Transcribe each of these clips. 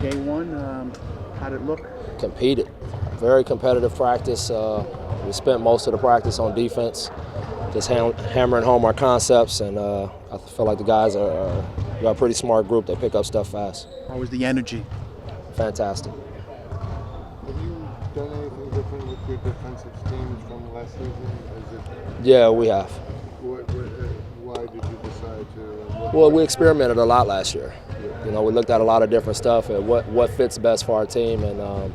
day one. How did it look? Competed. Very competitive practice. We spent most of the practice on defense, just hammering home our concepts, and I feel like the guys are a pretty smart group. They pick up stuff fast. How was the energy? Fantastic. Have you done anything different with your defensive schemes from last season? Yeah, we have. Why did you decide to? Well, we experimented a lot last year. You know, we looked at a lot of different stuff and what fits best for our team, and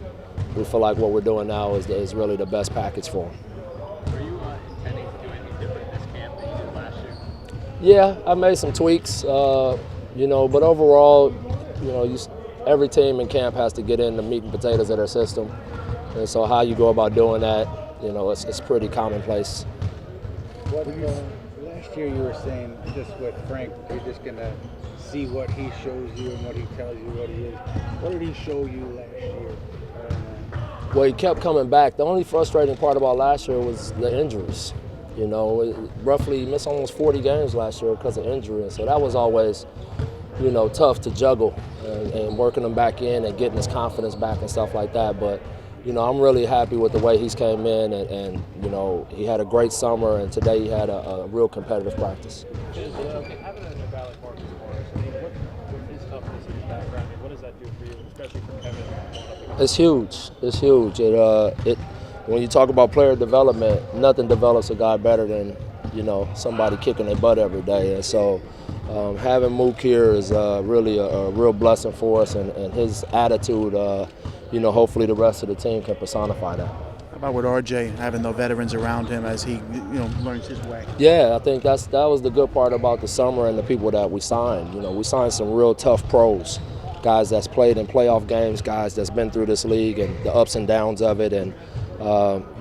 we feel like what we're doing now is really the best package for them. Were you intending to do anything different this camp than you did last year? Yeah, I made some tweaks, you know, but overall, you know, every team in camp has to get in the meat and potatoes of their system, and so how you go about doing that, you know, it's pretty commonplace. Last year you were saying just with Frank, you're just going to see what he shows you and what he tells you what he is. What did he show you last year? Well, he kept coming back. The only frustrating part about last year was the injuries. You know, he missed almost 40 games last year because of injury, and so that was always, you know, tough to juggle and working him back in and getting his confidence back and stuff like that. But, you know, I'm really happy with the way he's came in, and you know, he had a great summer, and today he had a real competitive practice. Having a guy like Marcus Morris, I mean, with his toughness in his background, what does that do for you, especially for Kevin? It's huge. It's huge. When you talk about player development, nothing develops a guy better than, you know, somebody kicking their butt every day. And so having Mook here is really a real blessing for us, and his attitude, you know, hopefully the rest of the team can personify that. How about with RJ, having the veterans around him as he, you know, learns his way? Yeah, I think that was the good part about the summer and the people that we signed. You know, we signed some real tough pros, guys that's played in playoff games, guys that's been through this league and the ups and downs of it, and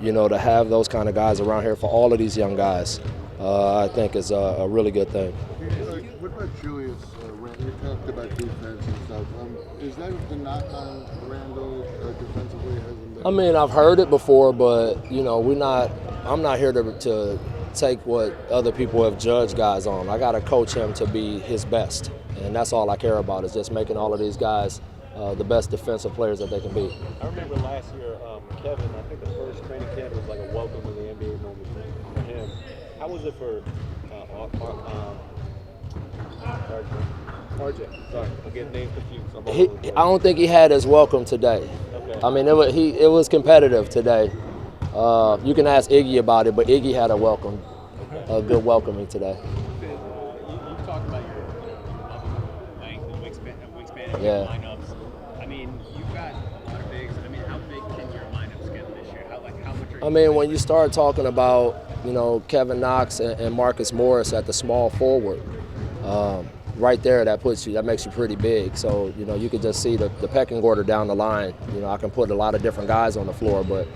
you know, to have those kind of guys around here for all of these young guys, I think is a really good thing. What about Julius? You talked about defense and stuff. Is that the knock on Randall defensively? I mean, I've heard it before, but you know, I'm not here to take what other people have judged guys on. I got to coach him to be his best, and that's all I care about, is just making all of these guys the best defensive players that they can be. I remember last year, Kevin, I think the first training camp was like a welcome to the NBA moment for him. How was it for RJ? Sorry, I'm getting names confused. I don't think he had his welcome today. Okay. I mean, it was competitive today. You can ask Iggy about it, but Iggy had a good welcoming today. You talked about your length and wingspan Yeah. lineups. I mean, you've got a lot of bigs. I mean, how big can your lineups get this year? How much are you? I mean, when you start talking about, you know, Kevin Knox and Marcus Morris at the small forward, right there, that makes you pretty big. So, you know, you could just see the pecking order down the line. You know, I can put a lot of different guys on the floor, but,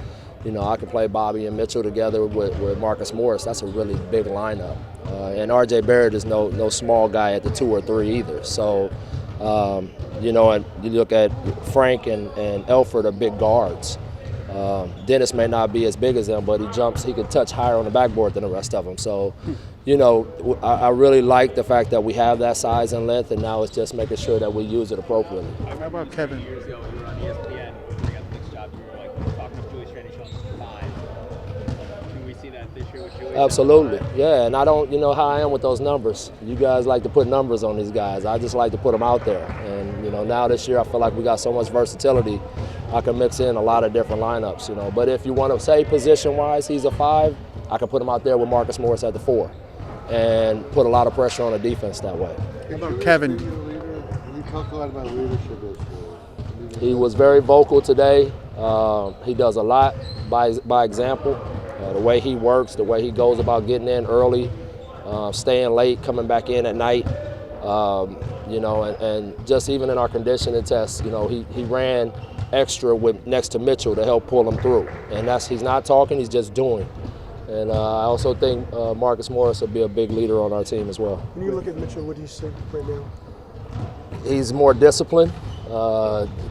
you know, I can play Bobby and Mitchell together with Marcus Morris. That's a really big lineup. And R.J. Barrett is no small guy at the 2 or 3 either. So, you know, and you look at Frank and Elford are big guards. Dennis may not be as big as them, but he can touch higher on the backboard than the rest of them. So, you know, I really like the fact that we have that size and length, and now it's just making sure that we use it appropriately. How about Kevin? Years ago, you were on ESPN when you got the Knicks job. You were like talking to Julius Randle on 5. Can we see that this year with Julius? Absolutely, yeah. And I don't, you know how I am with those numbers. You guys like to put numbers on these guys. I just like to put them out there. And you know, now this year I feel like we got so much versatility. I can mix in a lot of different lineups, you know. But if you want to say position-wise, he's a 5, I can put him out there with Marcus Morris at the 4, and put a lot of pressure on the defense that way. How about Kevin? You talk a lot about leadership. He was very vocal today. He does a lot by example. The way he works, the way he goes about getting in early, staying late, coming back in at night. You know, and just even in our conditioning tests, you know, he ran extra next to Mitchell to help pull him through. And he's not talking, he's just doing. And I also think Marcus Morris will be a big leader on our team as well. When you look at Mitchell, what do you see right now? He's more disciplined.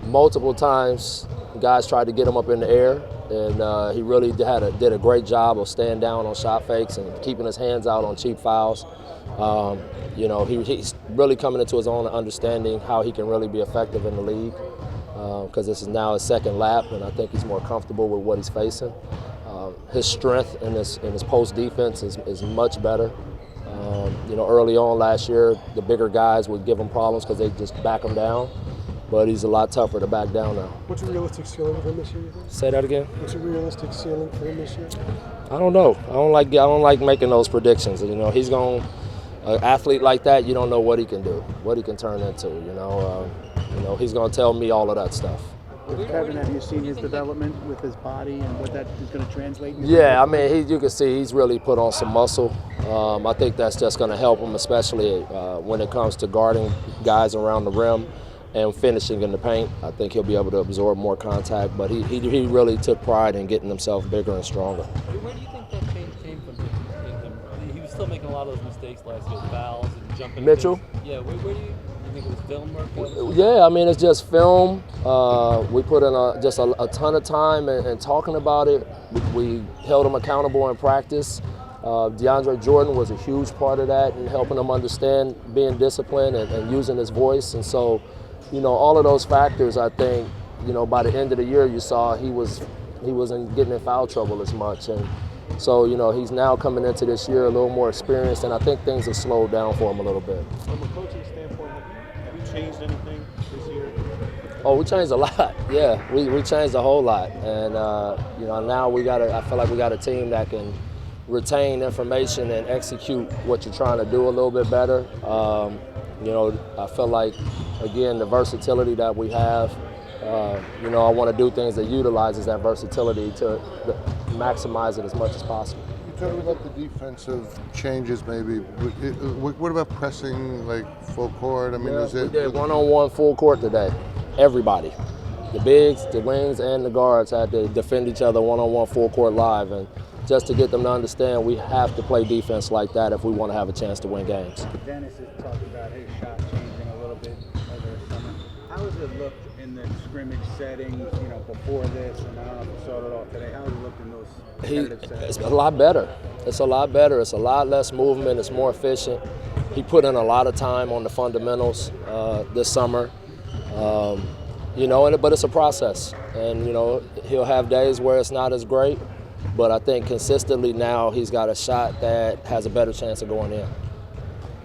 Multiple times, guys tried to get him up in the air, and he really did a great job of staying down on shot fakes and keeping his hands out on cheap fouls. You know, he's really coming into his own understanding how he can really be effective in the league. because this is now his second lap, and I think he's more comfortable with what he's facing. His strength in his post defense is much better. Early on last year, the bigger guys would give him problems because they just back him down. But he's a lot tougher to back down now. What's a realistic ceiling for him this year, you think? Say that again? What's a realistic ceiling for him this year? I don't know. I don't like making those predictions. He's going an athlete like that. You don't know what he can do, what he can turn into. He's going to tell me all of that stuff. With Kevin, have you seen his development with his body and what that is going to translate into? Yeah, I mean, you can see he's really put on some muscle. I think that's just going to help him, especially when it comes to guarding guys around the rim and finishing in the paint. I think he'll be able to absorb more contact, but he really took pride in getting himself bigger and stronger. Where do you think that change came from in him? He was still making a lot of those mistakes last year, fouls and jumping. Mitchell? Yeah, where do you think it was film work? Yeah, I mean, it's just film. We put in just a ton of time and talking about it. We held him accountable in practice. DeAndre Jordan was a huge part of that and helping him understand being disciplined and using his voice. And so, all of those factors, I think, by the end of the year, you saw he wasn't getting in foul trouble as much. And so, he's now coming into this year a little more experienced, and I think things have slowed down for him a little bit. From a coaching standpoint, have you changed anything this year? Oh, we changed a lot. Yeah, we changed a whole lot. And, now I feel like we got a team that can retain information and execute what you're trying to do a little bit better. I feel like, again, the versatility that we have, I want to do things that utilizes that versatility to maximize it as much as possible. You talked about the defensive changes, maybe. What about pressing, like full court? I mean, we did one-on-one full court today. Everybody, the bigs, the wings, and the guards had to defend each other one-on-one full court live, and just to get them to understand we have to play defense like that if we want to have a chance to win games. Dennis has talked about his shot changing a little bit over the summer. How has it looked in the scrimmage settings, before this, and I don't know if you saw it all today, how has it looked in those competitive settings? It's a lot better. It's a lot better. It's a lot less movement. It's more efficient. He put in a lot of time on the fundamentals this summer. But it's a process. And, he'll have days where it's not as great, but I think consistently now he's got a shot that has a better chance of going in.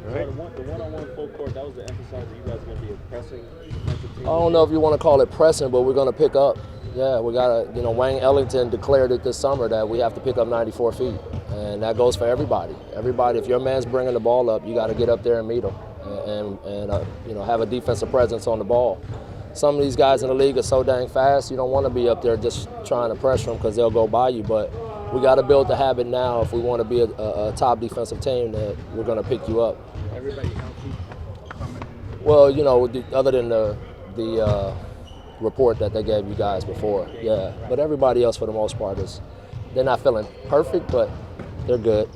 Right. The one-on-one full court, that was the emphasis that you guys are going to be a pressing defensive team. I don't know if you want to call it pressing, but we're going to pick up. Yeah, we got to, Wayne Ellington declared it this summer that we have to pick up 94 feet. And that goes for everybody. Everybody, if your man's bringing the ball up, you got to get up there and meet him and have a defensive presence on the ball. Some of these guys in the league are so dang fast, you don't want to be up there just trying to pressure them because they'll go by you. But we got to build the habit now if we want to be a top defensive team that we're going to pick you up. Everybody healthy coming in? Well, other than the report that they gave you guys before, yeah. But everybody else, for the most part, they're not feeling perfect, but they're good.